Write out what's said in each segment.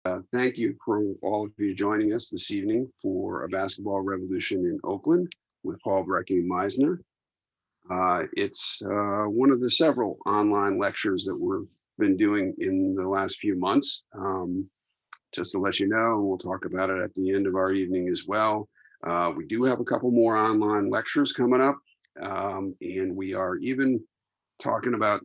Thank you for all of you joining us this evening for a basketball revolution in Oakland with Paul Brekke-Miesner. It's one of the several online lectures that we've been doing in the last few months. Just to let you know, and we'll talk about it at the end of our evening as well. We do have a couple more online lectures coming up, and we are even talking about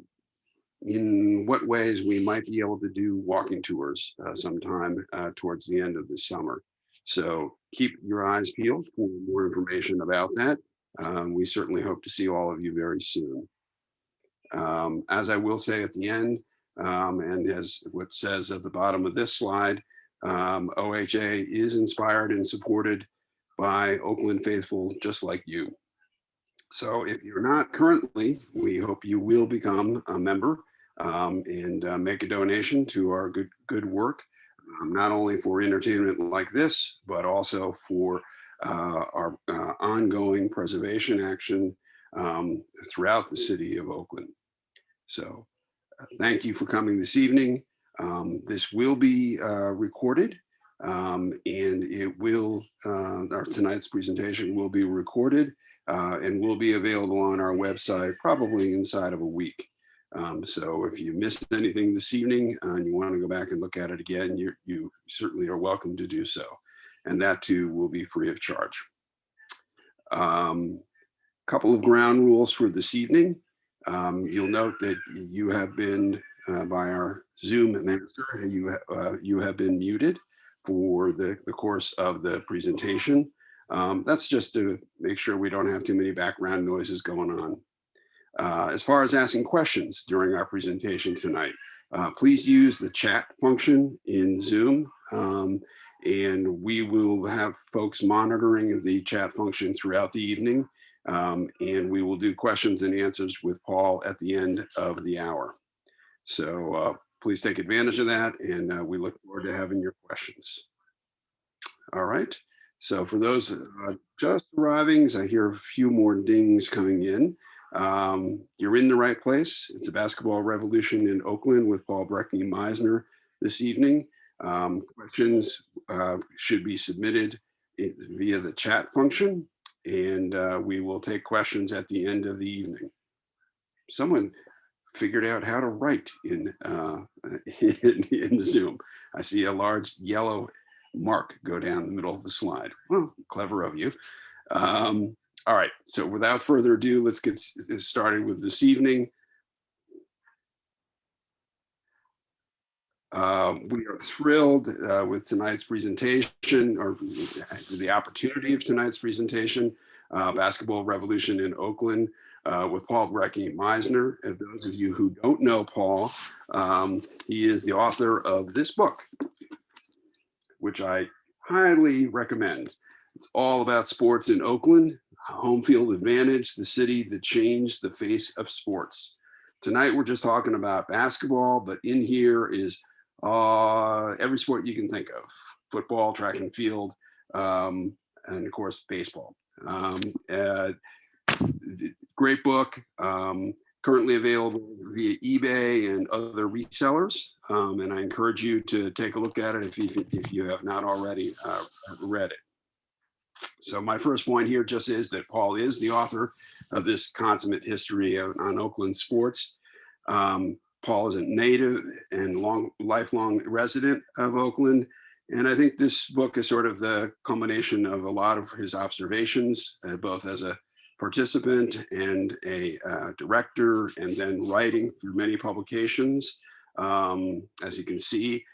in what ways we might be able to do walking tours sometime towards the end of the summer. So keep your eyes peeled for more information about that. We certainly hope to see all of you very soon. As I will say at the end, and as what says at the bottom of this slide, OHA is inspired and supported by Oakland faithful just like you. So if you're not currently, we hope you will become a member and make a donation to our good work, not only for entertainment like this, but also for our ongoing preservation action throughout the city of Oakland. So thank you for coming this evening. This will be recorded, and it will, tonight's presentation will be recorded and will be available on our website probably inside of a week. So if you missed anything this evening and you want to go back and look at it again, you certainly are welcome to do so. And that too will be free of charge. Couple of ground rules for this evening. You'll note that you have been, by our Zoom master, you have been muted for the course of the presentation. That's just to make sure we don't have too many background noises going on. As far as asking questions during our presentation tonight, please use the chat function in Zoom, and we will have folks monitoring the chat function throughout the evening, and we will do questions and answers with Paul at the end of the hour. So please take advantage of that, and we look forward to having your questions. All right. So for those just arriving, I hear a few more dings coming in. You're in the right place. It's a basketball revolution in Oakland with Paul Brekke-Miesner this evening. Questions should be submitted via the chat function, and we will take questions at the end of the evening. Someone figured out how to write in the Zoom. I see a large yellow mark go down the middle of the slide. Well, clever of you. All right, so without further ado, let's get started with this evening. We are thrilled with tonight's presentation, or the opportunity of tonight's presentation, Basketball Revolution in Oakland, with Paul Brekke-Miesner. And those of you who don't know Paul, he is the author of this book, which I highly recommend. It's all about sports in Oakland, home field advantage, the city that changed the face of sports. Tonight, we're just talking about basketball, but in here is every sport you can think of: football, track and field, and of course, baseball. Great book, currently available via eBay and other resellers. And I encourage you to take a look at it if you have not already read it. So my first point here just is that Paul is the author of this consummate history on Oakland sports. Paul is a native and lifelong resident of Oakland. And I think this book is sort of the culmination of a lot of his observations, both as a participant and a director, and then writing for many publications. As you can see,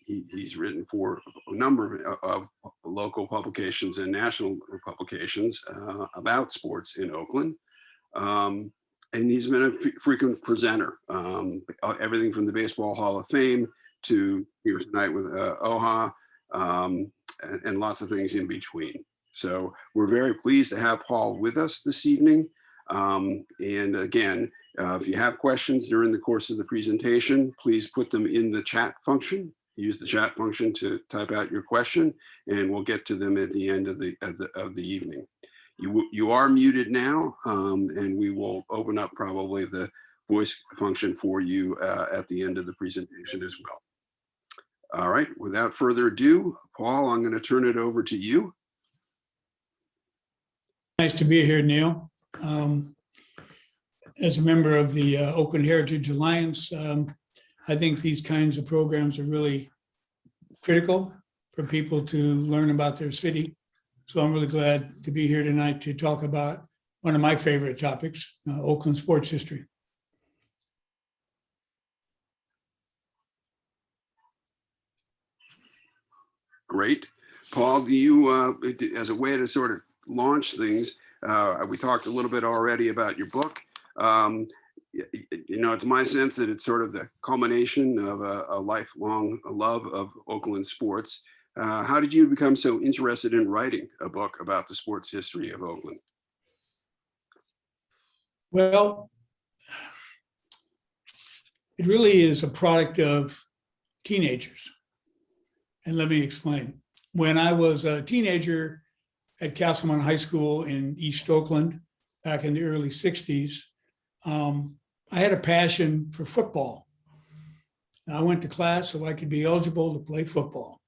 he's written for a number of local publications and national publications about sports in Oakland. And he's been a frequent presenter, everything from the Baseball Hall of Fame to here tonight with OHA, and lots of things in between. So we're very pleased to have Paul with us this evening. And again, if you have questions during the course of the presentation, please put them in the chat function. Use the chat function to type out your question, and we'll get to them at the end of the evening. You are muted now, and we will open up probably the voice function for you at the end of the presentation as well. All right, without further ado, Paul, I'm going to turn it over to you. Nice to be here, Neil. As a member of the Oakland Heritage Alliance, I think these kinds of programs are really critical for people to learn about their city. So I'm really glad to be here tonight to talk about one of my favorite topics, Oakland sports history. Great. Paul, do you, as a way to sort of launch things, we talked a little bit already about your book. It's my sense that it's sort of the culmination of a lifelong love of Oakland sports. How did you become so interested in writing a book about the sports history of Oakland? Well, it really is a product of teenagers. And let me explain. When I was a teenager at Castlemont High School in East Oakland, back in the early 60s, I had a passion for football. I went to class so I could be eligible to play football.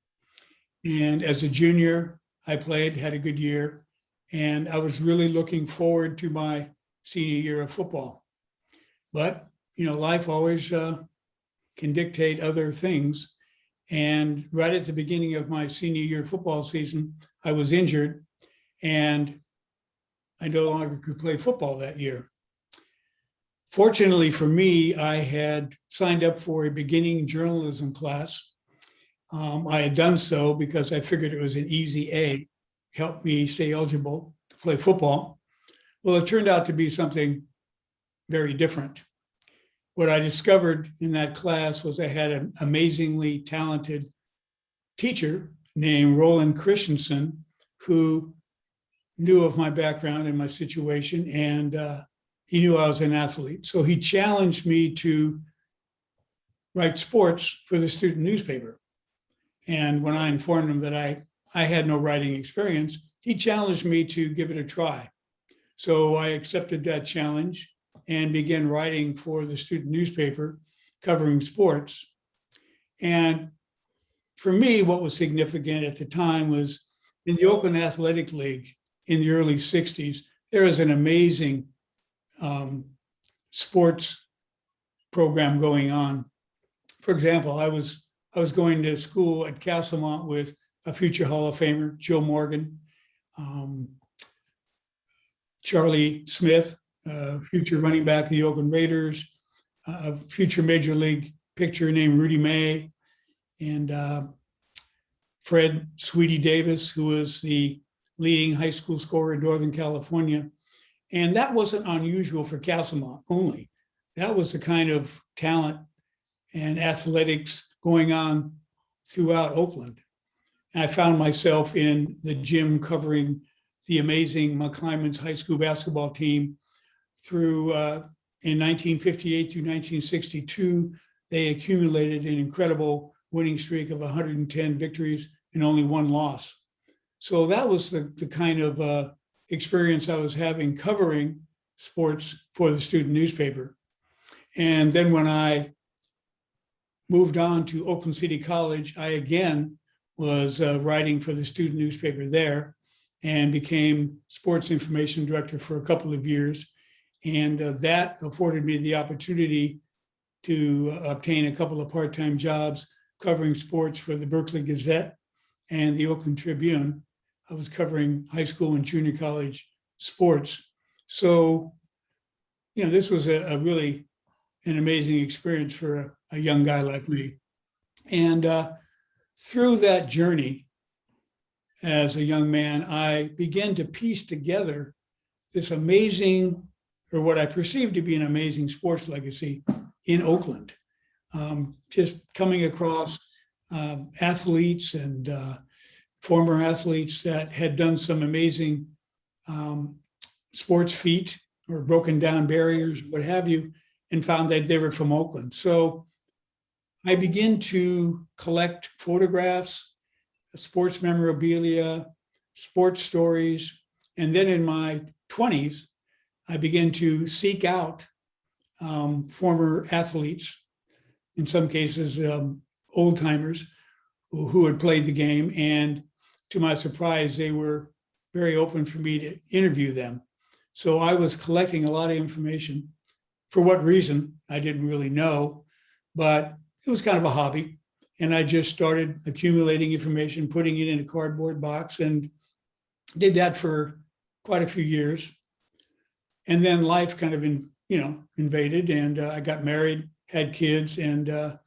And as a junior, I played, had a good year, and I was really looking forward to my senior year of football. But, life always can dictate other things. And right at the beginning of my senior year football season, I was injured and I no longer could play football that year. Fortunately for me, I had signed up for a beginning journalism class. I had done so because I figured it was an easy A, helped me stay eligible to play football. Well, it turned out to be something very different. What I discovered in that class was I had an amazingly talented teacher named Roland Christensen, who knew of my background and my situation, and he knew I was an athlete. So he challenged me to write sports for the student newspaper. And when I informed him that I had no writing experience, he challenged me to give it a try. So I accepted that challenge and began writing for the student newspaper covering sports. And for me, what was significant at the time was in the Oakland Athletic League in the early 60s, there was an amazing sports program going on. For example, I was going to school at Castlemont with a future Hall of Famer, Joe Morgan, Charlie Smith, future running back of the Oakland Raiders, a future major league pitcher named Rudy May, and Fred Sweetie Davis, who was the leading high school scorer in Northern California. And that wasn't unusual for Castlemont only. That was the kind of talent and athletics going on throughout Oakland. And I found myself in the gym covering the amazing McClymonds High School basketball team through in 1958 through 1962. They accumulated an incredible winning streak of 110 victories and only one loss. So that was the kind of experience I was having covering sports for the student newspaper. And then when I moved on to Oakland City College, I again was writing for the student newspaper there and became sports information director for a couple of years. And that afforded me the opportunity to obtain a couple of part-time jobs covering sports for the Berkeley Gazette and the Oakland Tribune. I was covering high school and junior college sports. So, this was a really an amazing experience for a young guy like me. And through that journey as a young man, I began to piece together this amazing, or what I perceived to be an amazing sports legacy in Oakland. Just coming across athletes and former athletes that had done some amazing sports feat or broken down barriers, what have you, and found that they were from Oakland. So I began to collect photographs, sports memorabilia, sports stories. And then in my 20s, I began to seek out former athletes, in some cases, old timers, who had played the game. And to my surprise, they were very open for me to interview them. So I was collecting a lot of information. For what reason, I didn't really know, but it was kind of a hobby. And I just started accumulating information, putting it in a cardboard box, and did that for quite a few years. And then life kind of invaded, and I got married, had kids, and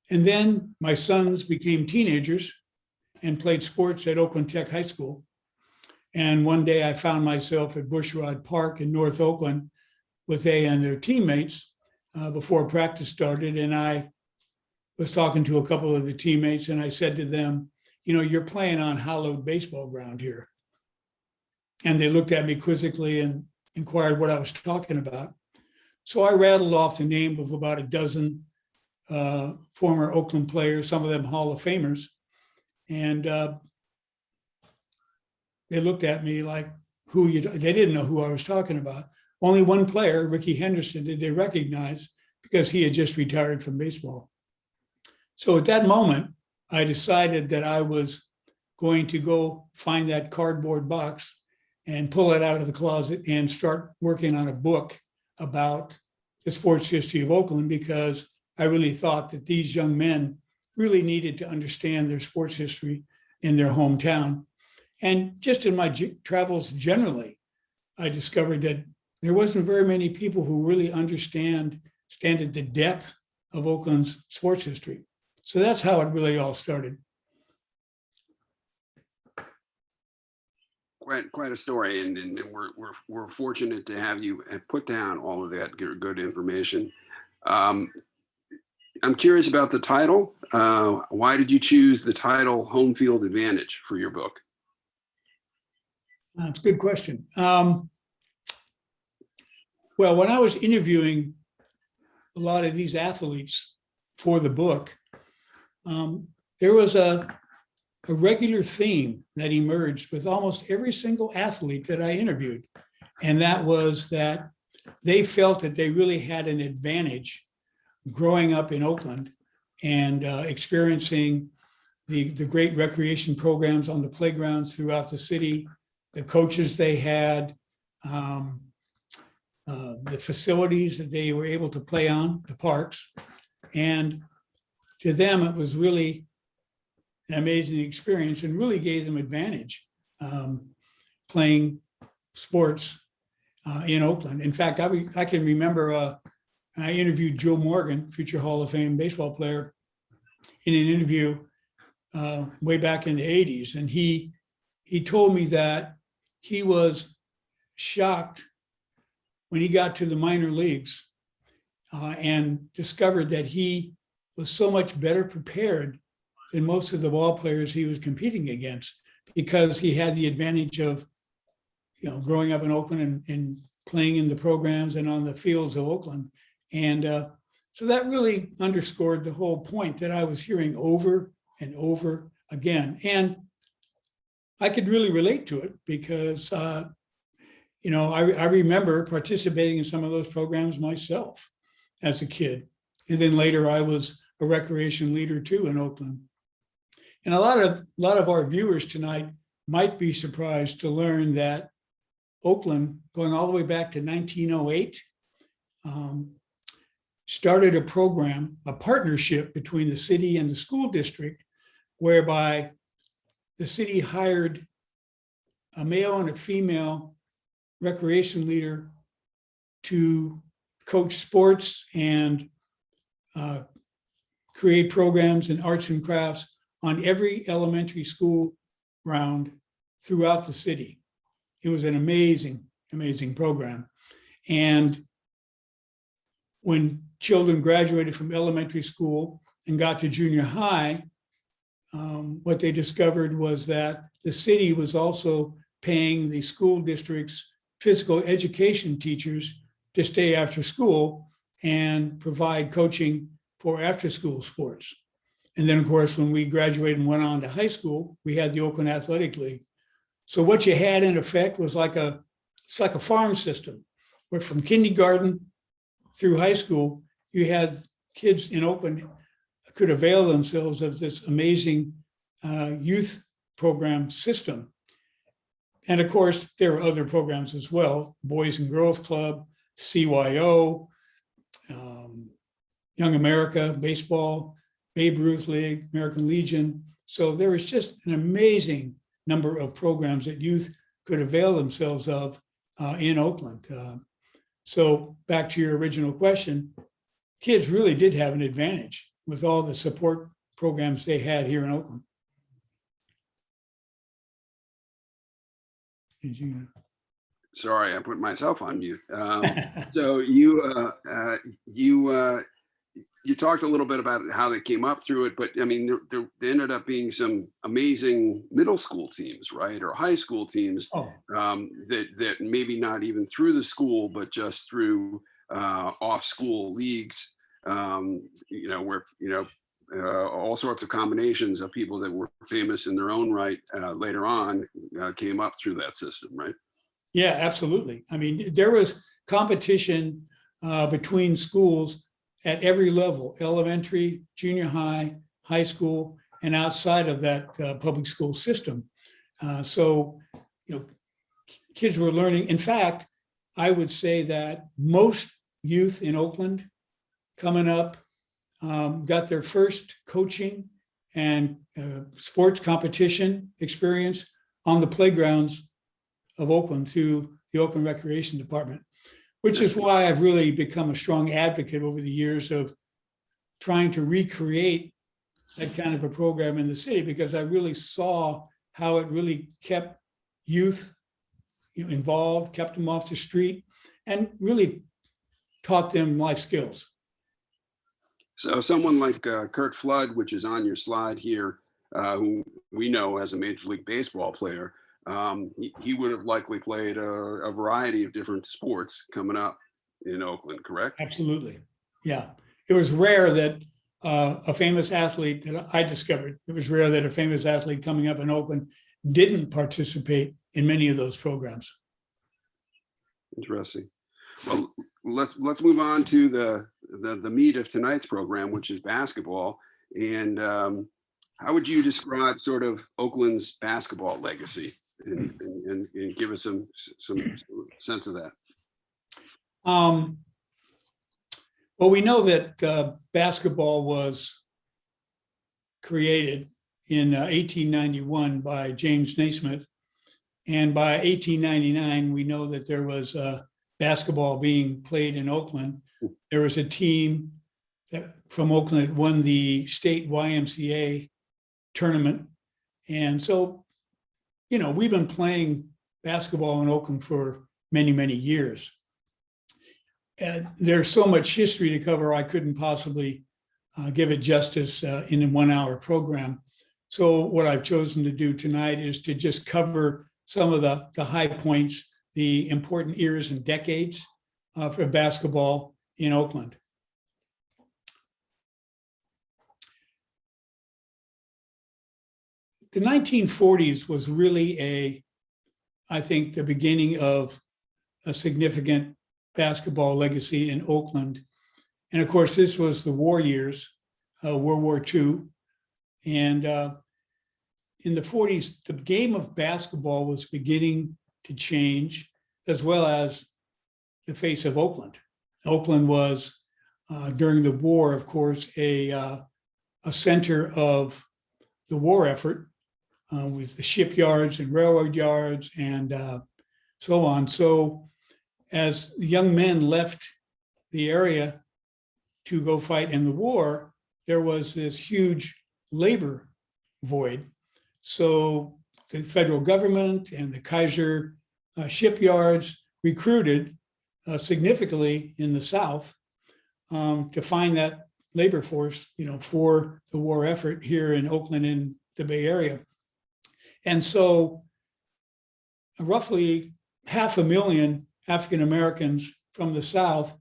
then my sons became teenagers and played sports at Oakland Tech High School. And one day I found myself at Bushrod Park in North Oakland with they and their teammates before practice started. And I was talking to a couple of the teammates, and I said to them, you're playing on hallowed baseball ground here. And they looked at me quizzically and inquired what I was talking about. So I rattled off the name of about a dozen former Oakland players, some of them Hall of Famers. And they looked at me like, they didn't know who I was talking about. Only one player, Ricky Henderson, did they recognize because he had just retired from baseball. So at that moment, I decided that I was going to go find that cardboard box and pull it out of the closet and start working on a book about the sports history of Oakland, because I really thought that these young men really needed to understand their sports history in their hometown. And just in my travels generally, I discovered that there wasn't very many people who really understand the depth of Oakland's sports history. So that's how it really all started. Quite a story, and we're fortunate to have you put down all of that good information. I'm curious about the title. Why did you choose the title Home Field Advantage for your book? That's a good question. Well, when I was interviewing a lot of these athletes for the book, there was a regular theme that emerged with almost every single athlete that I interviewed. And that was that they felt that they really had an advantage growing up in Oakland and experiencing the great recreation programs on the playgrounds throughout the city, the coaches they had, the facilities that they were able to play on, the parks. And to them, it was really an amazing experience and really gave them advantage playing sports in Oakland. In fact, I can remember I interviewed Joe Morgan, future Hall of Fame baseball player, in an interview way back in the 80s. And he told me that he was shocked when he got to the minor leagues and discovered that he was so much better prepared than most of the ball players he was competing against, because he had the advantage of, growing up in Oakland and playing in the programs and on the fields of Oakland. And so that really underscored the whole point that I was hearing over and over again. And I could really relate to it because, I remember participating in some of those programs myself as a kid. And then later I was a recreation leader too in Oakland. And a lot of our viewers tonight might be surprised to learn that Oakland, going all the way back to 1908, started a program, a partnership between the city and the school district, whereby the city hired a male and a female recreation leader to coach sports and create programs in arts and crafts on every elementary school ground throughout the city. It was an amazing, amazing program. And when children graduated from elementary school and got to junior high, what they discovered was that the city was also paying the school district's physical education teachers to stay after school and provide coaching for after-school sports. And then, of course, when we graduated and went on to high school, we had the Oakland Athletic League. So what you had in effect was like a farm system, where from kindergarten through high school, you had kids in Oakland could avail themselves of this amazing youth program system. And of course, there are other programs as well, Boys and Girls Club, CYO, Young America, baseball, Babe Ruth League, American Legion. So there was just an amazing number of programs that youth could avail themselves of in Oakland. So back to your original question, kids really did have an advantage with all the support programs they had here in Oakland. Sorry, I put myself on mute. So you talked a little bit about how they came up through it, but I mean, there ended up being some amazing middle school teams, right, or high school teams that maybe not even through the school, but just through off-school leagues. Where all sorts of combinations of people that were famous in their own right later on came up through that system, right? Yeah, absolutely. I mean, there was competition between schools at every level, elementary, junior high, high school, and outside of that public school system. So, kids were learning. In fact, I would say that most youth in Oakland coming up got their first coaching and sports competition experience on the playgrounds of Oakland through the Oakland Recreation Department, which is why I've really become a strong advocate over the years of trying to recreate that kind of a program in the city, because I really saw how it really kept youth involved, kept them off the street, and really taught them life skills. So someone like Kurt Flood, which is on your slide here, who we know as a Major League Baseball player, he would have likely played a variety of different sports coming up in Oakland, correct? Absolutely. Yeah. It was rare that a famous athlete that I discovered, it was rare that a famous athlete coming up in Oakland didn't participate in many of those programs. Interesting. Well, let's move on to the meat of tonight's program, which is basketball. And how would you describe sort of Oakland's basketball legacy and give us some sense of that? Well, we know that basketball was created in 1891 by James Naismith. And by 1899, we know that there was basketball being played in Oakland. There was a team from Oakland that won the state YMCA tournament. And so, we've been playing basketball in Oakland for many, many years. And there's so much history to cover, I couldn't possibly give it justice in a 1 hour program. So what I've chosen to do tonight is to just cover some of the high points, the important eras and decades for basketball in Oakland. The 1940s was really I think, the beginning of a significant basketball legacy in Oakland. And of course, this was the war years, World War II. And in the 40s, the game of basketball was beginning to change, as well as the face of Oakland. Oakland was, during the war, of course, a center of the war effort with the shipyards and railroad yards and so on. So as young men left the area to go fight in the war, there was this huge labor void. So the federal government and the Kaiser shipyards recruited significantly in the South to find that labor force, for the war effort here in Oakland and the Bay Area. And so roughly 500,000 African Americans from the South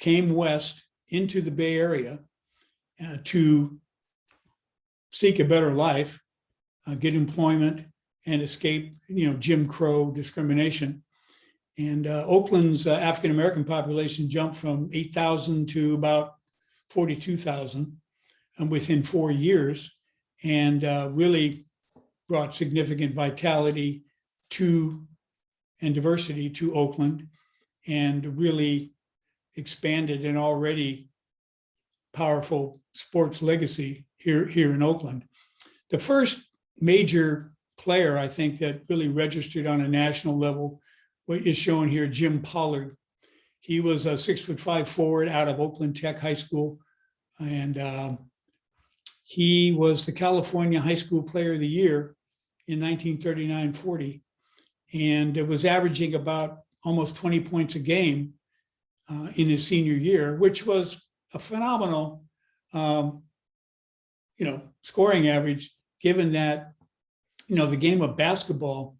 came west into the Bay Area to seek a better life, get employment, and escape, Jim Crow discrimination. And Oakland's African American population jumped from 8,000 to about 42,000 within 4 years, and really brought significant vitality to and diversity to Oakland, and really expanded an already powerful sports legacy here in Oakland. The first major player, I think, that really registered on a national level, what is shown here, Jim Pollard. He was a 6'5" forward out of Oakland Tech High School, and he was the California High School Player of the Year in 1939-40, and it was averaging about almost 20 points a game in his senior year, which was a phenomenal, scoring average, given that, the game of basketball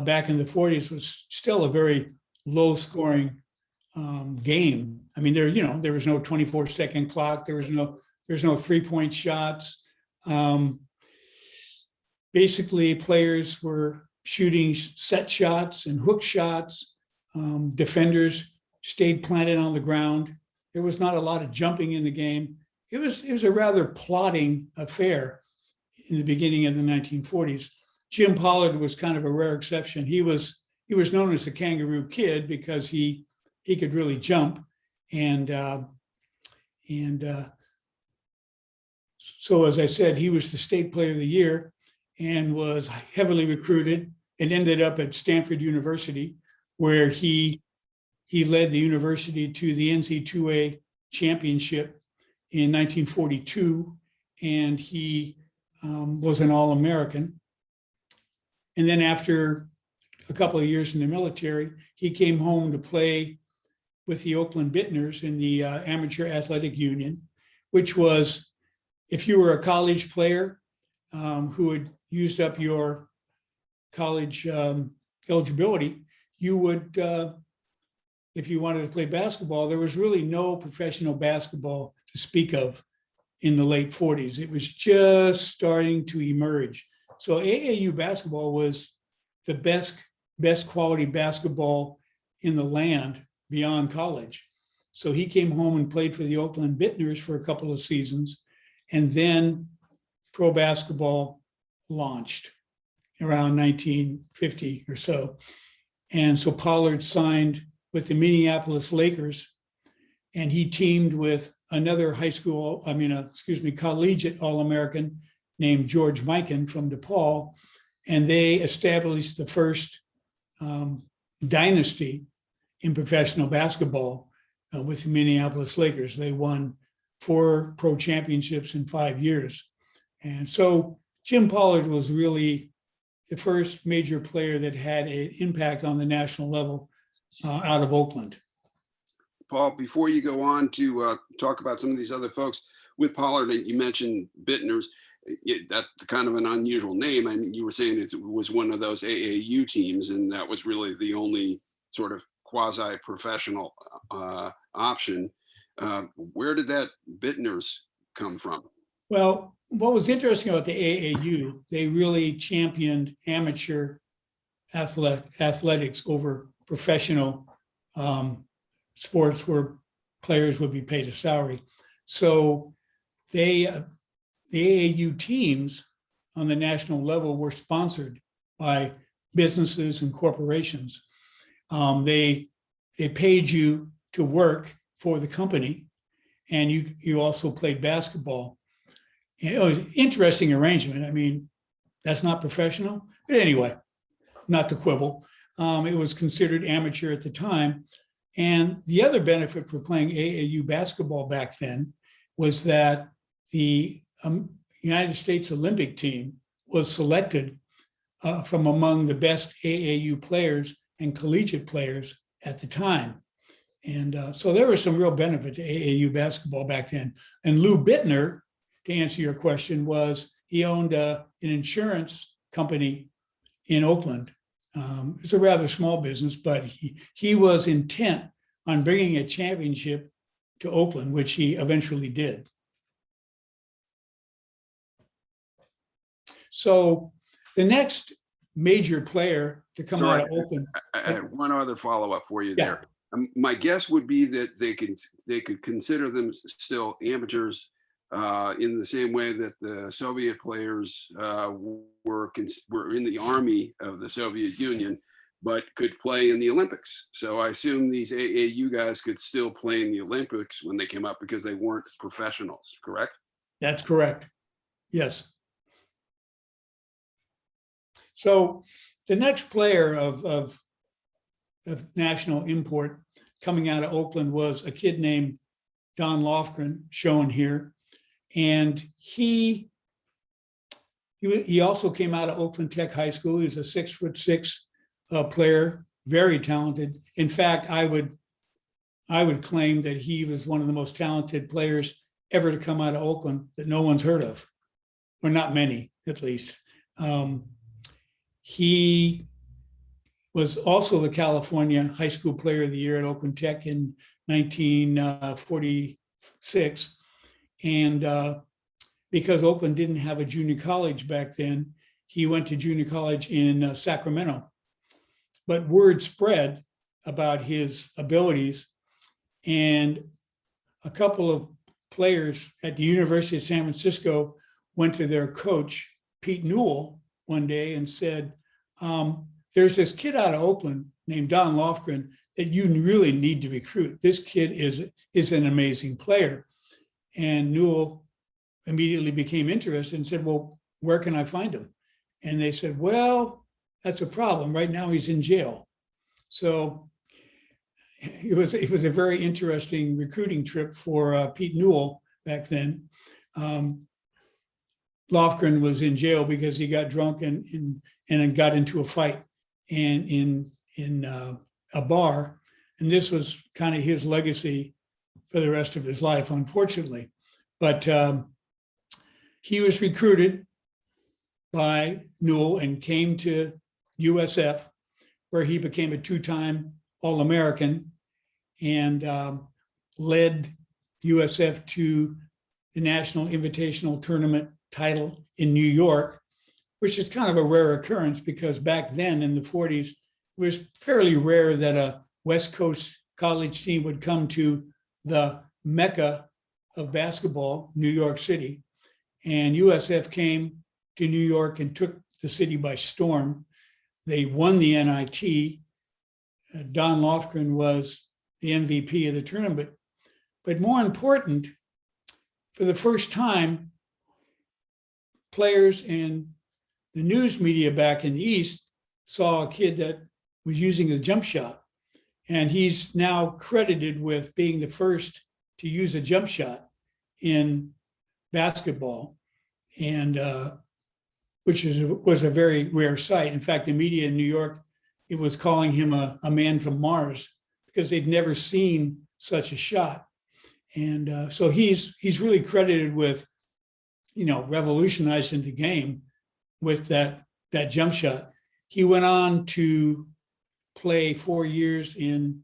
back in the 40s was still a very low scoring game. I mean, there was no 24-second clock. There's no 3-point shots. Basically, players were shooting set shots and hook shots. Defenders stayed planted on the ground. There was not a lot of jumping in the game. It was a rather plodding affair in the beginning of the 1940s. Jim Pollard was kind of a rare exception. He was known as the Kangaroo Kid because he could really jump, and so, as I said, he was the state player of the year and was heavily recruited and ended up at Stanford University, where he led the university to the NC2A championship in 1942, and he was an All-American. And then after a couple of years in the military, he came home to play with the Oakland Bittners in the Amateur Athletic Union, which was, if you were a college player who had used up your college eligibility, you would, if you wanted to play basketball, there was really no professional basketball to speak of in the late 40s. It was just starting to emerge. So AAU basketball was the best quality basketball in the land beyond college. So he came home and played for the Oakland Bittners for a couple of seasons, and then pro basketball launched around 1950 or so. And so Pollard signed with the Minneapolis Lakers, and he teamed with another collegiate All-American named George Mikan from DePaul, and they established the first dynasty in professional basketball with the Minneapolis Lakers. They won 4 pro championships in 5 years. And so Jim Pollard was really the first major player that had an impact on the national level out of Oakland. Paul, before you go on to talk about some of these other folks with Pollard, and you mentioned Bittners, that's kind of an unusual name. I mean, you were saying it was one of those AAU teams, and that was really the only sort of quasi-professional option. Where did that Bittners come from? Well, what was interesting about the AAU, they really championed amateur athletics over professional sports where players would be paid a salary. So the AAU teams on the national level were sponsored by businesses and corporations. They paid you to work for the company, and you also played basketball. And it was an interesting arrangement. I mean, that's not professional, but anyway, not to quibble. It was considered amateur at the time. And the other benefit for playing AAU basketball back then was that the United States Olympic team was selected from among the best AAU players and collegiate players at the time. And so there was some real benefit to AAU basketball back then. And Lou Bittner, to answer your question, he owned an insurance company in Oakland. It's a rather small business, but he was intent on bringing a championship to Oakland, which he eventually did. So the next major player to come out of Oakland. I had one other follow-up for you there. My guess would be that they could consider them still amateurs in the same way that the Soviet players were in the army of the Soviet Union, but could play in the Olympics. So I assume these AAU guys could still play in the Olympics when they came up because they weren't professionals, correct? That's correct. Yes. So the next player of national import coming out of Oakland was a kid named Don Lofgren, shown here. And he also came out of Oakland Tech High School. He was a 6'6" player, very talented. In fact, I would claim that he was one of the most talented players ever to come out of Oakland that no one's heard of, or not many, at least. He was also the California High School Player of the Year at Oakland Tech in 1946. And because Oakland didn't have a junior college back then, he went to junior college in Sacramento. But word spread about his abilities, and a couple of players at the University of San Francisco went to their coach, Pete Newell, one day and said, there's this kid out of Oakland named Don Lofgren that you really need to recruit. This kid is an amazing player. And Newell immediately became interested and said, well, where can I find him? And they said, well, that's a problem. Right now he's in jail. So it was a very interesting recruiting trip for Pete Newell back then. Lofgren was in jail because he got drunk and got into a fight and in a bar. And this was kind of his legacy for the rest of his life, unfortunately. But he was recruited by Newell and came to USF, where he became a two-time All-American and led USF to the National Invitational Tournament title in New York, which is kind of a rare occurrence because back then in the 40s, it was fairly rare that a West Coast college team would come to the Mecca of basketball, New York City. And USF came to New York and took the city by storm. They won the NIT. Don Lofgren was the MVP of the tournament. But more important, for the first time, players and the news media back in the East saw a kid that was using a jump shot. And he's now credited with being the first to use a jump shot in basketball, and which was a very rare sight. In fact, the media in New York, it was calling him a man from Mars because they'd never seen such a shot. And so he's really credited with, revolutionizing the game with that jump shot. He went on to play 4 years in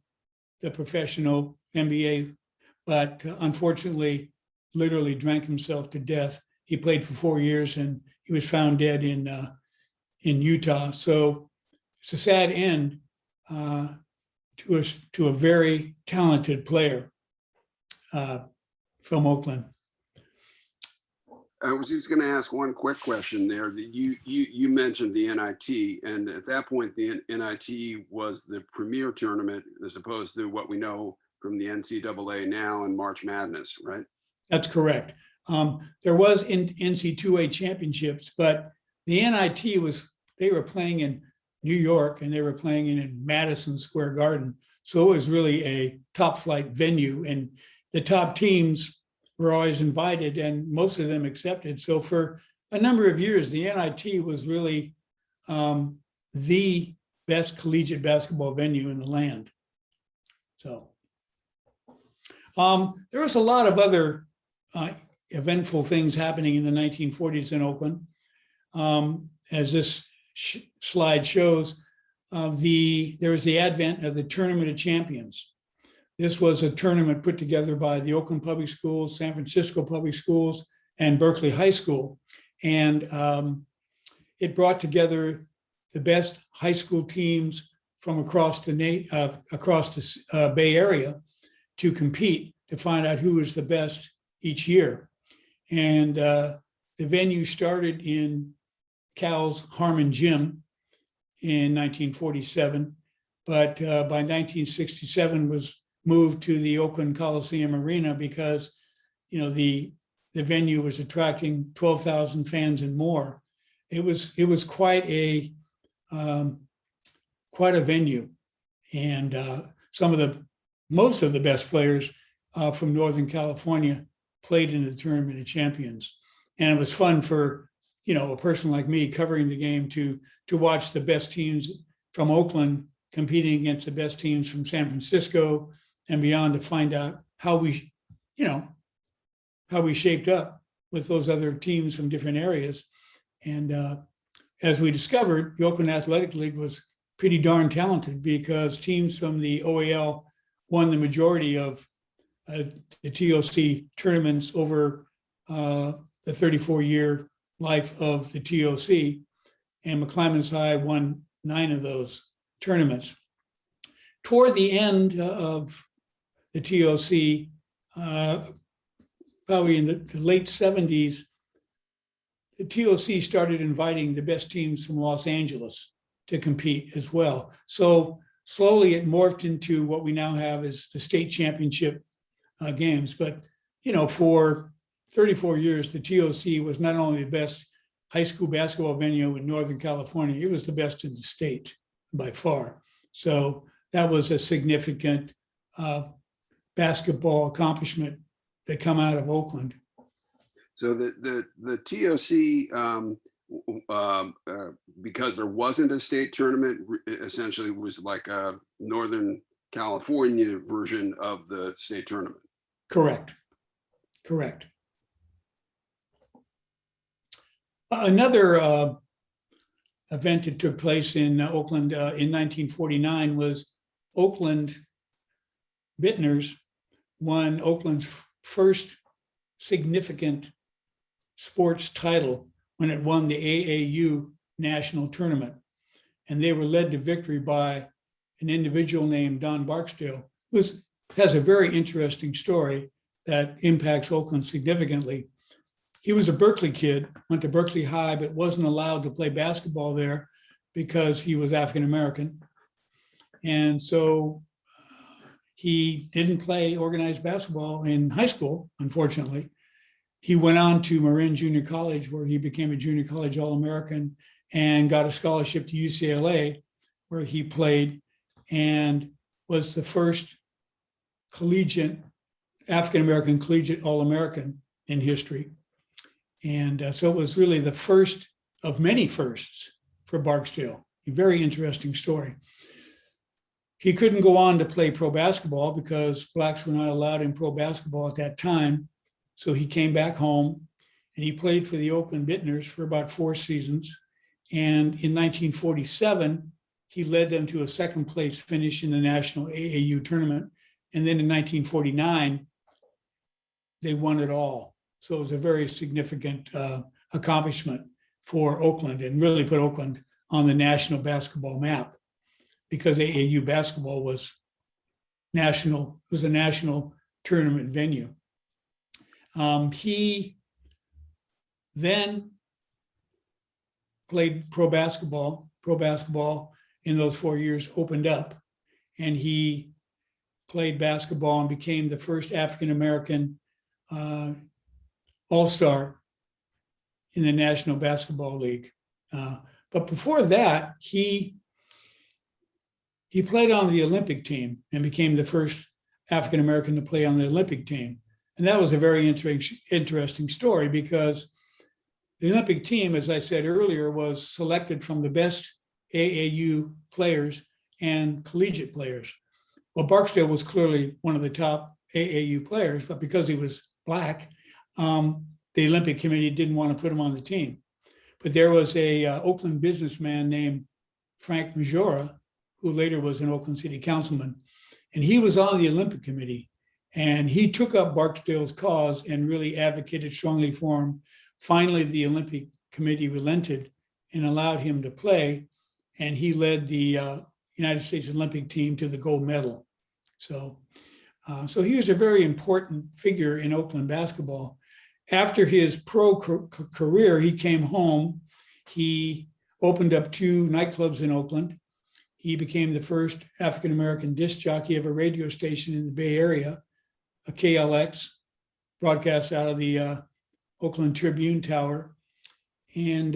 the professional NBA, but unfortunately, literally drank himself to death. He played for 4 years and he was found dead in Utah. So it's a sad end to a very talented player from Oakland. I was just going to ask one quick question there. You mentioned the NIT, and at that point, the NIT was the premier tournament as opposed to what we know from the NCAA now and March Madness, right? That's correct. There was NC2A championships, but the NIT they were playing in New York and they were playing in Madison Square Garden. So it was really a top flight venue, and the top teams were always invited and most of them accepted. So for a number of years, the NIT was really the best collegiate basketball venue in the land. So there was a lot of other eventful things happening in the 1940s in Oakland. As this slide shows, there was the advent of the Tournament of Champions. This was a tournament put together by the Oakland Public Schools, San Francisco Public Schools, and Berkeley High School. And it brought together the best high school teams from across the Bay Area to compete to find out who was the best each year. And the venue started in Cal's Harmon Gym in 1947, but by 1967 was moved to the Oakland Coliseum Arena because, the venue was attracting 12,000 fans and more. It was quite a venue, and most of the best players from Northern California played in the Tournament of Champions, and it was fun for a person like me covering the game to watch the best teams from Oakland competing against the best teams from San Francisco and beyond, to find out how we shaped up with those other teams from different areas. And as we discovered, the Oakland Athletic League was pretty darn talented, because teams from the OAL won the majority of the TOC tournaments over the 34-year life of the TOC, and McClymonds High won 9 of those tournaments. Toward the end of the TOC, probably in the late 70s, the TOC started inviting the best teams from Los Angeles to compete as well. So slowly it morphed into what we now have as the state championship games. But, for 34 years, the TOC was not only the best high school basketball venue in Northern California, it was the best in the state by far. So that was a significant basketball accomplishment that come out of Oakland. So the TOC, because there wasn't a state tournament, essentially was like a Northern California version of the state tournament. Correct. Another event that took place in Oakland in 1949 was Oakland Bittners won Oakland's first significant sports title when it won the AAU national tournament. And they were led to victory by an individual named Don Barksdale, who has a very interesting story that impacts Oakland significantly. He was a Berkeley kid, went to Berkeley High, but wasn't allowed to play basketball there because he was African American. And so he didn't play organized basketball in high school, unfortunately. He went on to Marin Junior College, where he became a junior college All-American and got a scholarship to UCLA, where he played and was the first African-American collegiate All-American in history. And so it was really the first of many firsts for Barksdale. A very interesting story. He couldn't go on to play pro basketball because blacks were not allowed in pro basketball at that time. So he came back home and he played for the Oakland Bittners for about 4 seasons. And in 1947, he led them to a second place finish in the national AAU tournament. And then in 1949, they won it all. So it was a very significant accomplishment for Oakland, and really put Oakland on the national basketball map, because AAU basketball was national. It was a national tournament venue. He then played pro basketball. Pro basketball in those 4 years opened up, and he played basketball and became the first African-American all-star in the National Basketball League. But before that, he played on the Olympic team and became the first African-American to play on the Olympic team. And that was a very interesting story, because the Olympic team, as I said earlier, was selected from the best AAU players and collegiate players. Well, Barksdale was clearly one of the top AAU players, but because he was black, the Olympic Committee didn't want to put him on the team. But there was a Oakland businessman named Frank Majora, who later was an Oakland City Councilman, and he was on the Olympic Committee. And he took up Barksdale's cause and really advocated strongly for him. Finally, the Olympic Committee relented and allowed him to play, and he led the United States Olympic team to the gold medal. So he was a very important figure in Oakland basketball. after his pro career, he came home. He opened up 2 nightclubs in Oakland. He became the first African-American disc jockey of a radio station in the Bay Area, a KLX, broadcast out of the Oakland Tribune Tower. And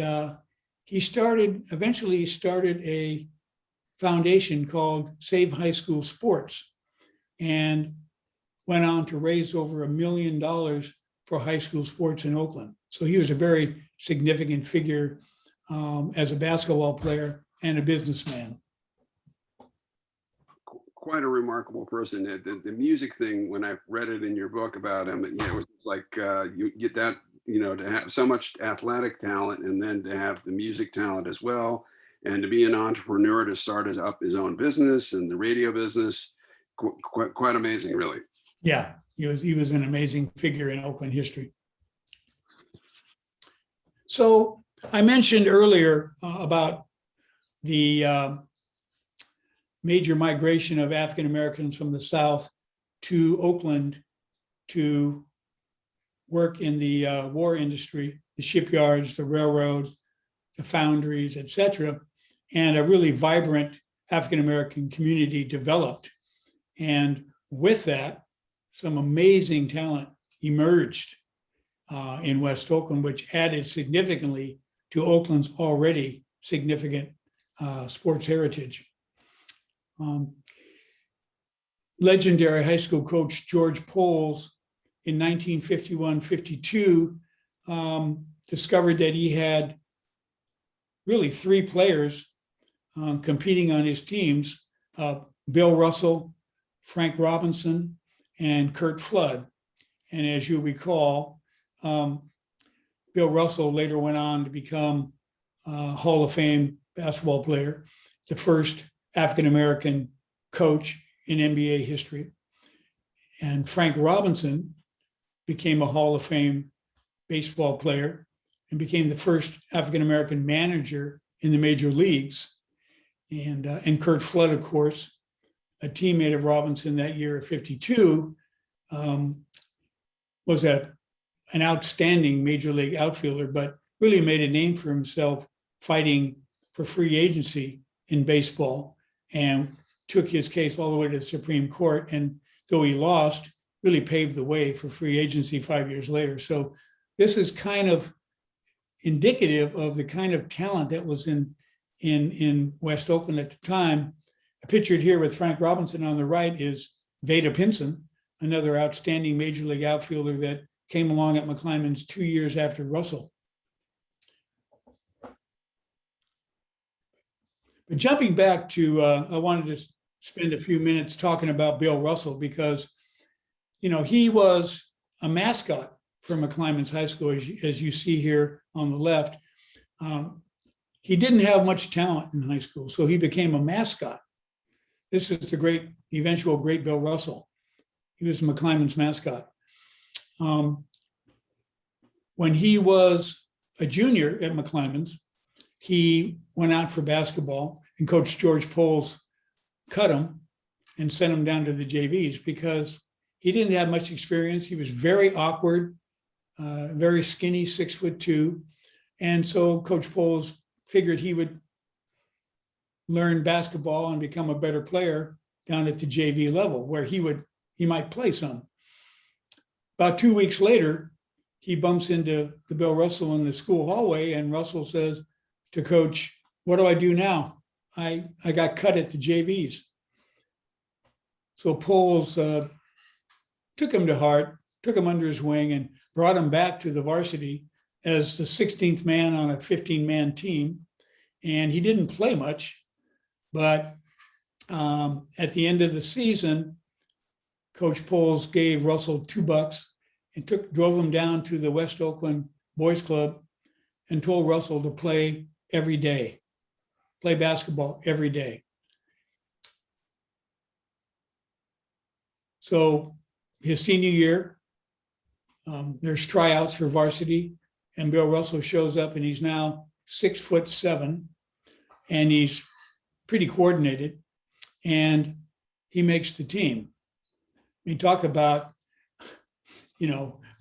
he eventually started a foundation called Save High School Sports, and went on to raise over $1 million for high school sports in Oakland. So he was a very significant figure as a basketball player and a businessman. Quite a remarkable person. The music thing, when I read it in your book about him, it was like you get that, to have so much athletic talent and then to have the music talent as well, and to be an entrepreneur, to start up his own business and the radio business, quite amazing, really. Yeah, he was an amazing figure in Oakland history. So I mentioned earlier about the major migration of African Americans from the South to Oakland to work in the war industry, the shipyards, the railroads, the foundries, etc. And a really vibrant African American community developed. And with that, some amazing talent emerged in West Oakland, which added significantly to Oakland's already significant sports heritage. Legendary high school coach George Poles in 1951-52 discovered that he had really 3 players competing on his teams, Bill Russell, Frank Robinson, and Curt Flood. And as you recall, Bill Russell later went on to become a Hall of Fame basketball player, the first African-American coach in NBA history. And Frank Robinson became a Hall of Fame baseball player and became the first African-American manager in the major leagues. And Curt Flood, of course, a teammate of Robinson that year at 52, was an outstanding major league outfielder, but really made a name for himself fighting for free agency in baseball, and took his case all the way to the Supreme Court. And though he lost, really paved the way for free agency 5 years later. So this is kind of indicative of the kind of talent that was in West Oakland at the time. Pictured here with Frank Robinson on the right is Vada Pinson, another outstanding major league outfielder that came along at McClymonds 2 years after Russell. But jumping back to, I wanted to spend a few minutes talking about Bill Russell because, he was a mascot for McClymonds High School, as you see here on the left. He didn't have much talent in high school, so he became a mascot. This is the eventual great Bill Russell. He was McClymonds mascot. When he was a junior at McClymonds, he went out for basketball, and Coach George Poles cut him and sent him down to the JVs because he didn't have much experience. He was very awkward, very skinny, 6'2". And so Coach Poles figured he would learn basketball and become a better player down at the JV level where he might play some. About 2 weeks later, he bumps into the Bill Russell in the school hallway, and Russell says to Coach, "What do I do now? I got cut at the JVs." So Poles took him to heart, took him under his wing, and brought him back to the varsity as the 16th man on a 15-man team. And he didn't play much, but at the end of the season, Coach Poles gave Russell $2 and drove him down to the West Oakland Boys Club and told Russell to play every day, play basketball every day. So his senior year, there's tryouts for varsity, and Bill Russell shows up, and he's now 6'7", and he's pretty coordinated, and he makes the team. We talk about,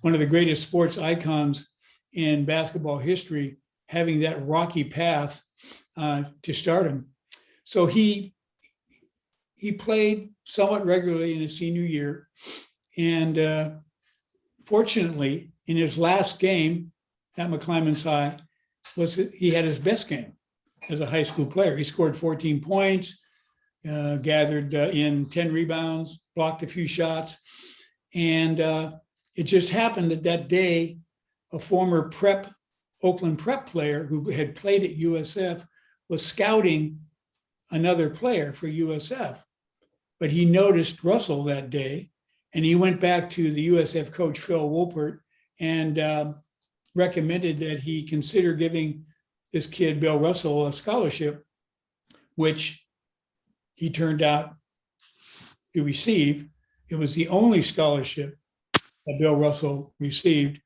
one of the greatest sports icons in basketball history, having that rocky path to stardom. So he played somewhat regularly in his senior year. And fortunately, in his last game at McClymonds High, he had his best game as a high school player. He scored 14 points, gathered in 10 rebounds, blocked a few shots. And it just happened that day, a former Oakland prep player who had played at USF was scouting another player for USF. But he noticed Russell that day, and he went back to the USF coach, Phil Wolpert, and recommended that he consider giving this kid, Bill Russell, a scholarship, which he turned out to receive. It was the only scholarship that Bill Russell received.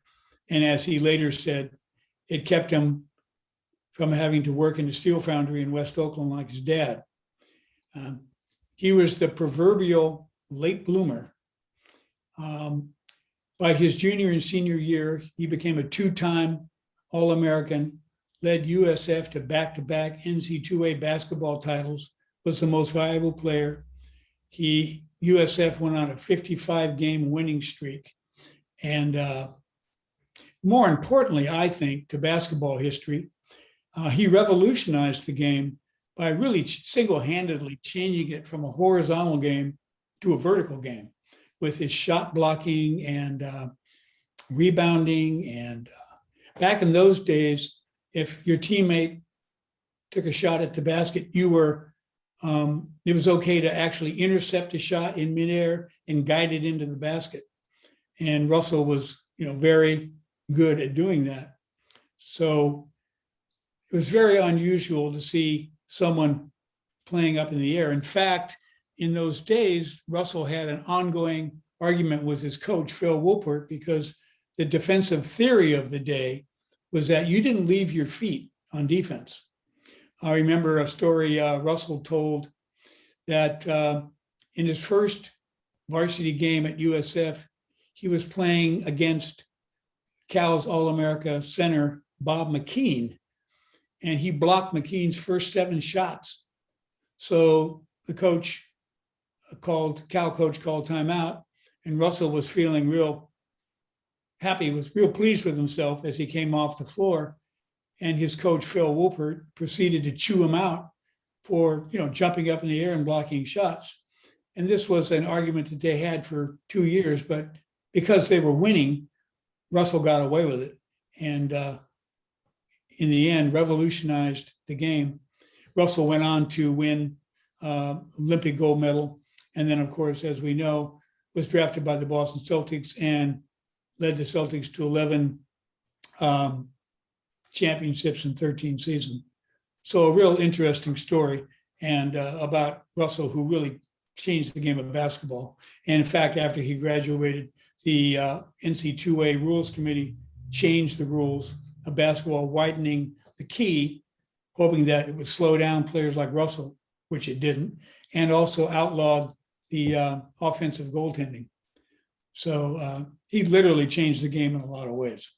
And as he later said, it kept him from having to work in a steel foundry in West Oakland like his dad. He was the proverbial late bloomer. By his junior and senior year, he became a two-time All-American, led USF to back-to-back NC2A basketball titles, was the most valuable player. USF went on a 55-game winning streak. And more importantly, I think, to basketball history, he revolutionized the game by really single-handedly changing it from a horizontal game to a vertical game with his shot blocking and rebounding. And back in those days, if your teammate took a shot at the basket, it was okay to actually intercept a shot in midair and guide it into the basket. And Russell was, very good at doing that. So it was very unusual to see someone playing up in the air. In fact, in those days, Russell had an ongoing argument with his coach, Phil Wolpert, because the defensive theory of the day was that you didn't leave your feet on defense. I remember a story Russell told that in his first varsity game at USF, he was playing against Cal's All-America center, Bob McKean, and he blocked McKean's first 7 shots. So the Cal coach called timeout, and Russell was feeling real happy, was real pleased with himself as he came off the floor. And his coach, Phil Wolpert, proceeded to chew him out for, jumping up in the air and blocking shots. And this was an argument that they had for 2 years, but because they were winning, Russell got away with it. And in the end, revolutionized the game. Russell went on to win Olympic gold medal. And then, of course, as we know, was drafted by the Boston Celtics and led the Celtics to 11 championships in 13 seasons. So a real interesting story and about Russell, who really changed the game of basketball. And in fact, after he graduated, the NC2A Rules Committee changed the rules of basketball, widening the key, hoping that it would slow down players like Russell, which it didn't, and also outlawed the offensive goaltending. So he literally changed the game in a lot of ways.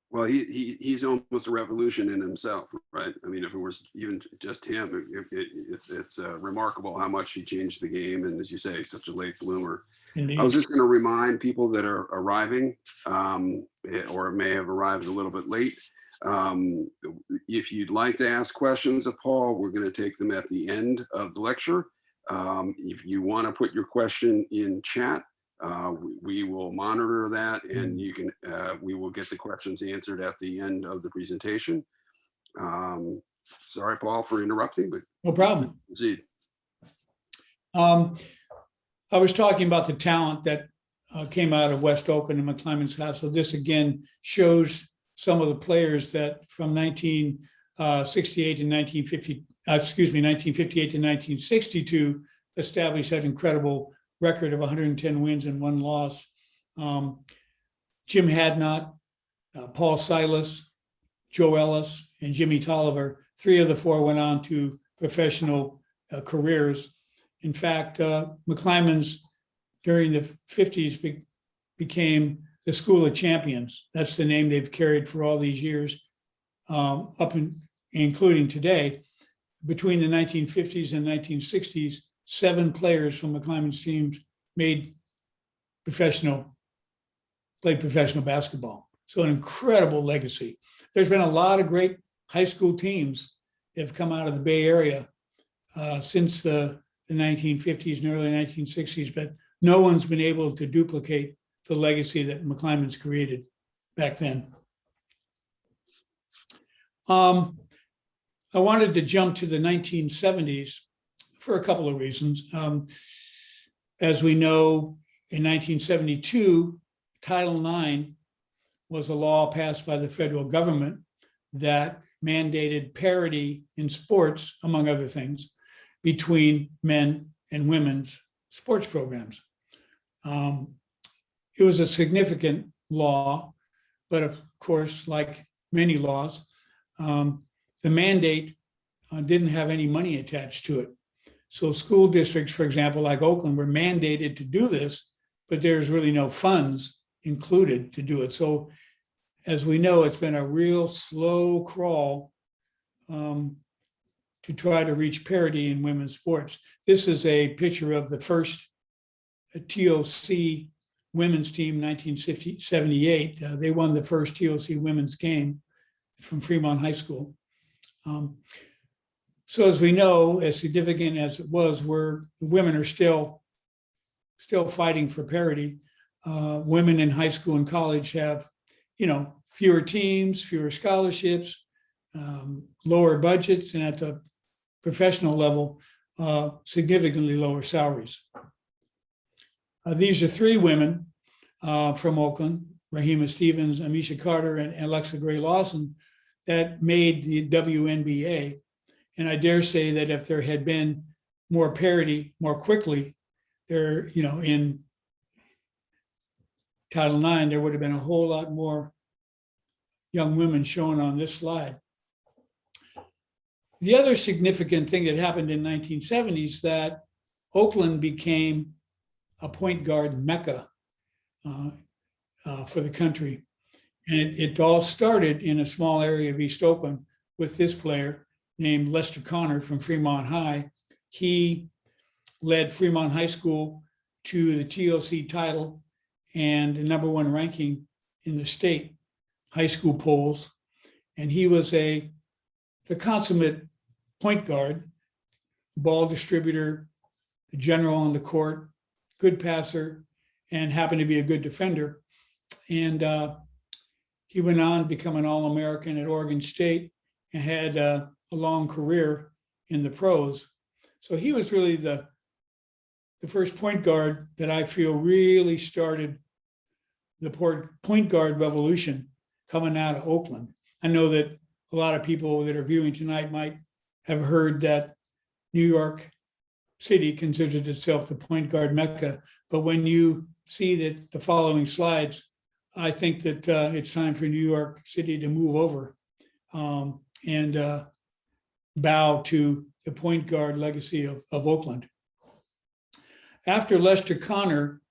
Well, he's almost a revolution in himself, right? I mean, if it was even just him, it's remarkable how much he changed the game. And as you say, such a late bloomer. Indeed. I was just going to remind people that are arriving or may have arrived a little bit late. If you'd like to ask questions of Paul, we're going to take them at the end of the lecture. If you want to put your question in chat, we will monitor that, and you can. We will get the questions answered at the end of the presentation. Sorry, Paul, for interrupting, but no problem. Proceed. I was talking about the talent that came out of West Oakland and McClymonds High. So this again shows some of the players that from 1968 to 1950. 1958 to 1962 established that incredible record of 110 wins and 1 loss. Jim Hadnot, Paul Silas, Joe Ellis, and Jimmy Tolliver, 3 of the 4 went on to professional careers. In fact, McClymonds during the 50s became the School of Champions. That's the name they've carried for all these years, including today. Between the 1950s and 1960s, 7 players from McClymonds teams played professional basketball. So an incredible legacy. There's been a lot of great high school teams that have come out of the Bay Area since the 1950s and early 1960s, but no one's been able to duplicate the legacy that McClymonds created back then. I wanted to jump to the 1970s for a couple of reasons. As we know, in 1972, Title IX was a law passed by the federal government that mandated parity in sports, among other things, between men and women's sports programs. It was a significant law, but of course, like many laws, the mandate didn't have any money attached to it. So school districts, for example, like Oakland, were mandated to do this, but there's really no funds included to do it. So as we know, it's been a real slow crawl to try to reach parity in women's sports. This is a picture of the first TOC women's team, 1978. They won the first TOC women's game from Fremont High School. So as we know, as significant as it was, women are still fighting for parity. Women in high school and college have, fewer teams, fewer scholarships, lower budgets, and at the professional level, significantly lower salaries. These are 3 women from Oakland, Rahima Stevens, Amisha Carter, and Alexa Gray Lawson, that made the WNBA. And I dare say that if there had been more parity more quickly, in Title IX, there would have been a whole lot more young women shown on this slide. The other significant thing that happened in the 1970s that Oakland became a point guard mecca for the country. And it all started in a small area of East Oakland with this player named Lester Connor from Fremont High. He led Fremont High School to the TOC title and the #1 ranking in the state high school polls. And he was the consummate point guard, ball distributor, the general on the court, good passer, and happened to be a good defender. And he went on to become an All-American at Oregon State and had a long career in the pros. So he was really the first point guard that I feel really started the point guard revolution coming out of Oakland. I know that a lot of people that are viewing tonight might have heard that New York City considers itself the point guard mecca, but when you see that the following slides, I think that it's time for New York City to move over and bow to the point guard legacy of Oakland. After Lester Connor,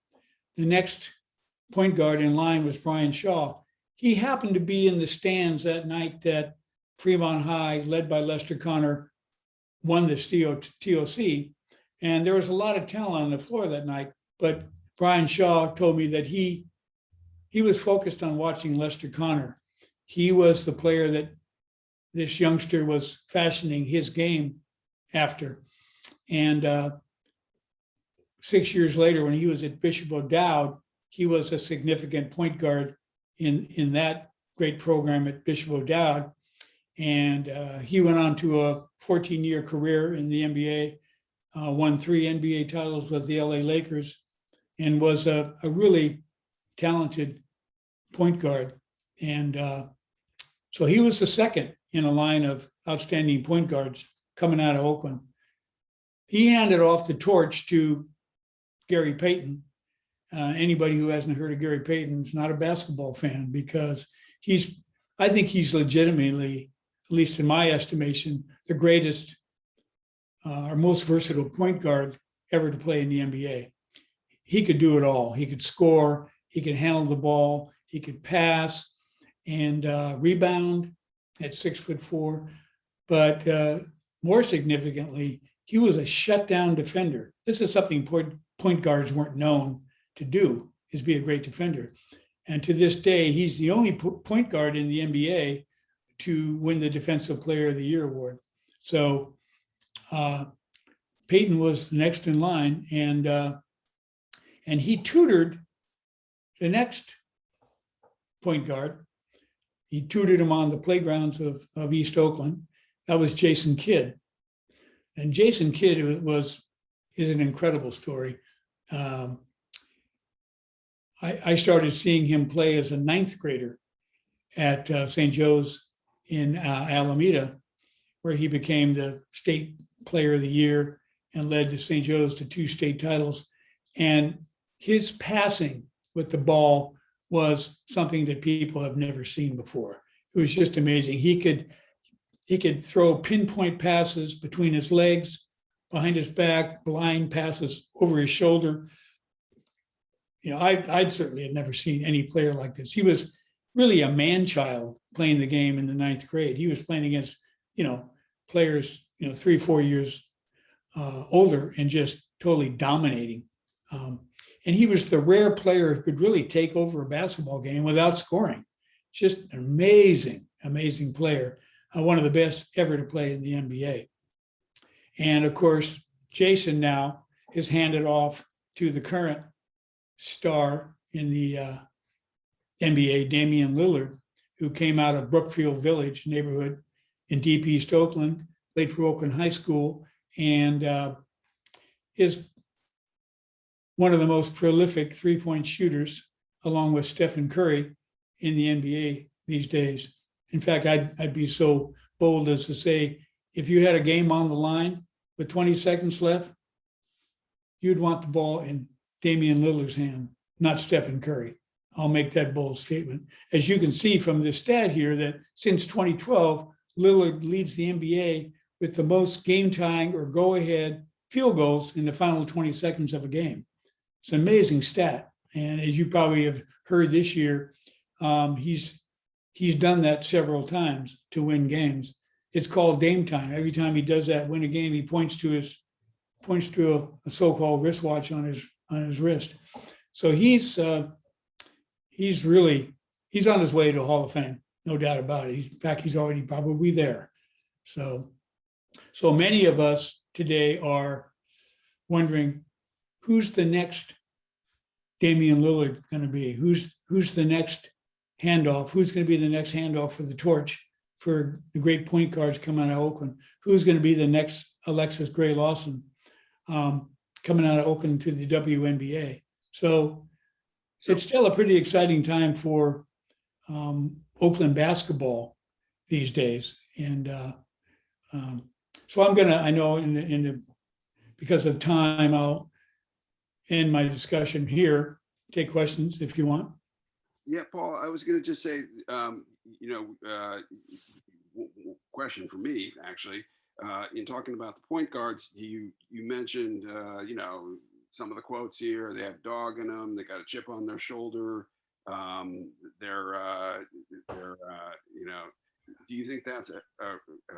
the next point guard in line was Brian Shaw. He happened to be in the stands that night that Fremont High, led by Lester Connor, won this TOC. And there was a lot of talent on the floor that night, but Brian Shaw told me that he was focused on watching Lester Connor. He was the player that this youngster was fashioning his game after. And 6 years later, when he was at Bishop O'Dowd, he was a significant point guard in that great program at Bishop O'Dowd. And he went on to a 14-year career in the NBA, won 3 NBA titles with the LA Lakers, and was a really talented point guard. And so he was the second in a line of outstanding point guards coming out of Oakland. He handed off the torch to Gary Payton. Anybody who hasn't heard of Gary Payton is not a basketball fan, because I think he's legitimately, at least in my estimation, the greatest or most versatile point guard ever to play in the NBA. He could do it all. He could score, He could handle the ball. He could pass and rebound at 6'4". But more significantly, he was a shutdown defender. This is something point guards weren't known to do, is be a great defender. And to this day, he's the only point guard in the NBA to win the Defensive Player of the Year award. So Payton was the next in line, and he tutored the next point guard. He tutored him on the playgrounds of East Oakland. That was Jason Kidd. And Jason Kidd is an incredible story. I started seeing him play as a ninth grader at St. Joe's in Alameda, where he became the state player of the year and led the St. Joe's to 2 state titles. And his passing with the ball was something that people have never seen before. It was just amazing. He could throw pinpoint passes between his legs, behind his back, blind passes over his shoulder. You know, I'd certainly have never seen any player like this. He was really a man-child playing the game in the 9th grade. He was playing against, players, 3-4 years older and just totally dominating. And he was the rare player who could really take over a basketball game without scoring. Just an amazing, amazing player. One of the best ever to play in the NBA. And of course, Jason now is handed off to the current star in the NBA, Damian Lillard, who came out of Brookfield Village neighborhood in deep East Oakland, played for Oakland High School, and is one of the most prolific three-point shooters, along with Stephen Curry, in the NBA these days. In fact, I'd be so bold as to say, if you had a game on the line with 20 seconds left, you'd want the ball in Damian Lillard's hand, not Stephen Curry. I'll make that bold statement. As you can see from this stat here, that since 2012, Lillard leads the NBA with the most game-tying or go-ahead field goals in the final 20 seconds of a game. It's an amazing stat. And as you probably have heard this year, he's done that several times to win games. It's called Dame time. Every time he does that, win a game, he points to a so-called wristwatch on his wrist. So he's on his way to Hall of Fame, no doubt about it. In fact, he's already probably there. So many of us today are wondering, who's the next Damian Lillard going to be? Who's the next handoff? Who's going to be the next handoff for the torch for the great point guards coming out of Oakland? Who's going to be the next Alexis Gray Lawson coming out of Oakland to the WNBA? So it's still a pretty exciting time for Oakland basketball these days. And so I know because of time, I'll end my discussion here. Take questions if you want. Yeah, Paul, I was going to just say, question for me, actually, in talking about the point guards, you mentioned, some of the quotes here. They have dog in them. They got a chip on their shoulder. Do you think that's a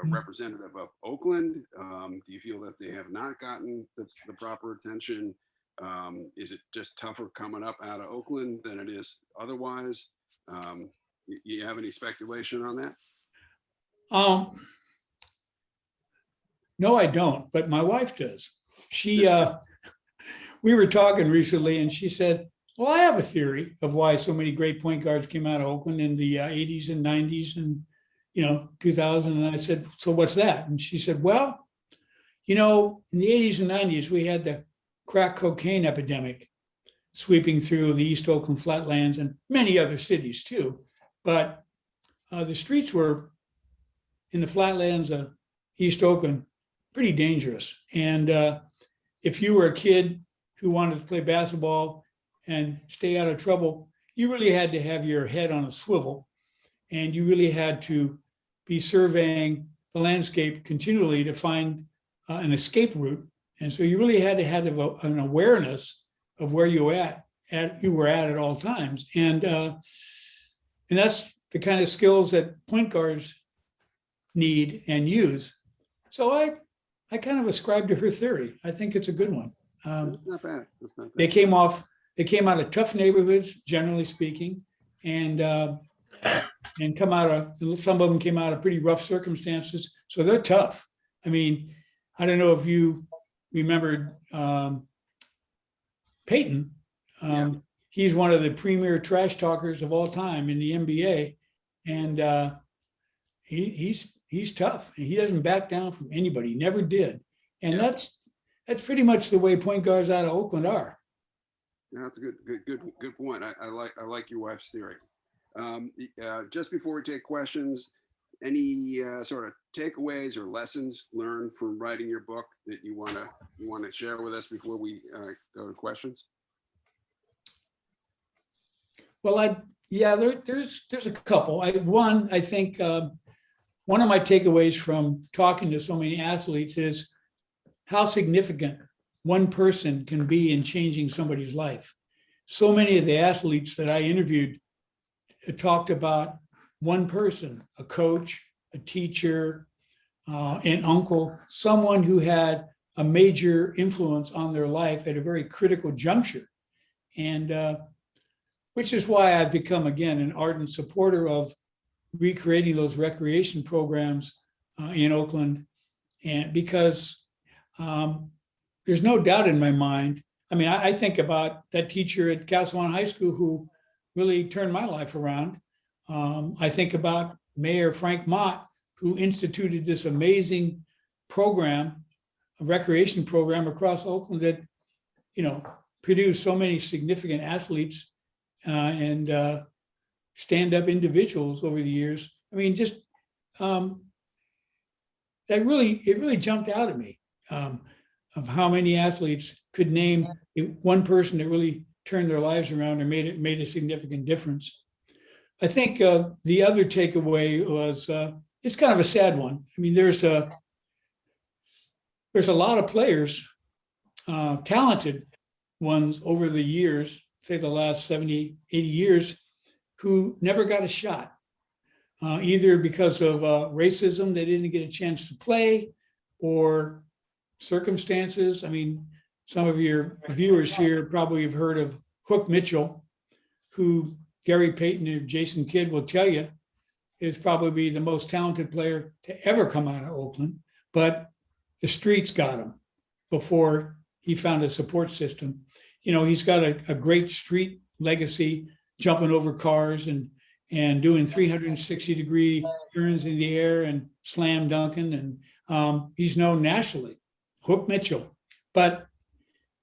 representative of Oakland? Do you feel that they have not gotten the proper attention? Is it just tougher coming up out of Oakland than it is otherwise? You have any speculation on that? No, I don't, but my wife does. We were talking recently and she said, well, I have a theory of why so many great point guards came out of Oakland in the 80s and 90s and 2000. And I said, so what's that? And she said, well, in the 80s and 90s, we had the crack cocaine epidemic sweeping through the East Oakland flatlands and many other cities too. But the streets were in the flatlands of East Oakland pretty dangerous. And if you were a kid who wanted to play basketball and stay out of trouble, you really had to have your head on a swivel, and you really had to be surveying the landscape continually to find an escape route. And so you really had to have an awareness of where you're at were at all times. And that's the kind of skills that point guards need and use. So I kind of ascribe to her theory. I think it's a good one. That's not bad. That's not bad. They came out of tough neighborhoods, generally speaking, and come out of, some of them came out of pretty rough circumstances. So they're tough. I mean, I don't know if you remembered Payton. He's one of the premier trash talkers of all time in the NBA. And he's tough. And he doesn't back down from anybody. He never did. And that's pretty much the way point guards out of Oakland are. Yeah, that's a good point. I like your wife's theory. Just before we take questions, any sort of takeaways or lessons learned from writing your book that you want to share with us before we go to questions? Well, there's a couple. I think one of my takeaways from talking to so many athletes is how significant one person can be in changing somebody's life. So many of the athletes that I interviewed talked about one person, a coach, a teacher, an uncle, someone who had a major influence on their life at a very critical juncture. And which is why I've become, again, an ardent supporter of recreating those recreation programs in Oakland. And because there's no doubt in my mind, I mean, I think about that teacher at Castleton High School who really turned my life around. I think about Mayor Frank Mott, who instituted this amazing program, a recreation program across Oakland that, produced so many significant athletes and stand-up individuals over the years. I mean, just it really jumped out at me of how many athletes could name one person that really turned their lives around or made a significant difference. I think the other takeaway was it's kind of a sad one. I mean, there's a lot of players, talented ones over the years, say the last 70, 80 years, who never got a shot, either because of racism, they didn't get a chance to play, or circumstances. I mean, some of your viewers here probably have heard of Hook Mitchell, who Gary Payton and Jason Kidd will tell you is probably the most talented player to ever come out of Oakland, but the streets got him before he found a support system. He's got a great street legacy, jumping over cars and doing 360-degree turns in the air and slam dunking. And he's known nationally, Hook Mitchell, but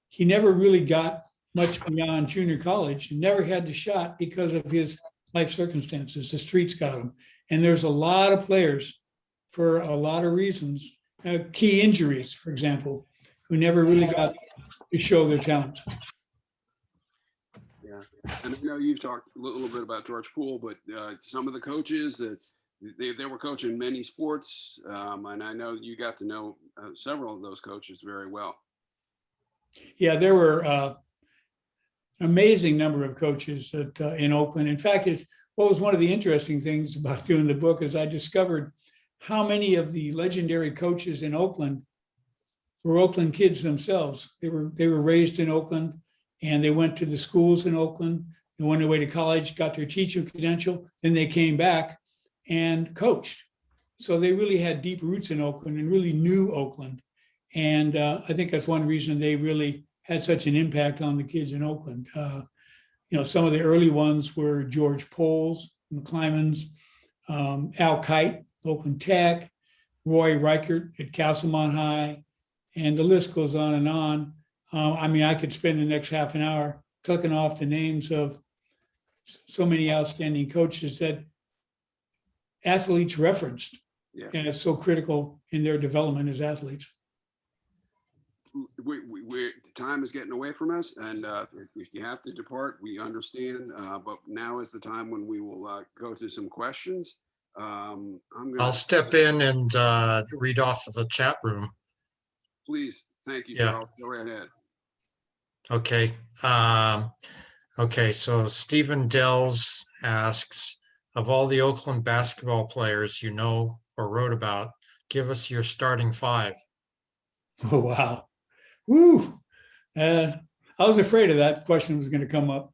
he never really got much beyond junior college and never had the shot because of his life circumstances. The streets got him. And there's a lot of players for a lot of reasons, key injuries, for example, who never really got to show their talent. Yeah, and I know you've talked a little bit about George Poole, but some of the coaches that they were coaching many sports, and I know you got to know several of those coaches very well. Yeah, there were an amazing number of coaches in Oakland. In fact, what was one of the interesting things about doing the book is I discovered how many of the legendary coaches in Oakland were Oakland kids themselves. They were raised in Oakland, and they went to the schools in Oakland. They went away to college, got their teaching credential, then they came back and coached. So they really had deep roots in Oakland and really knew Oakland. And I think that's one reason they really had such an impact on the kids in Oakland. Some of the early ones were George Poles, McClymans, Al Kite, Oakland Tech, Roy Reichert at Castlemont High, and the list goes on and on. I could spend the next half an hour clicking off the names of so many outstanding coaches that athletes referenced. Yeah. And it's so critical in their development as athletes. Time is getting away from us, and if you have to depart, we understand. But now is the time when we will go to some questions. I'll step in and read off of the chat room. Please, thank you, Yeah. Charles. Go right ahead. Okay. Okay, so Stephen Dells asks, of all the Oakland basketball players you know or wrote about, give us your starting five. Oh, wow. Woo. I was afraid of that question was going to come up.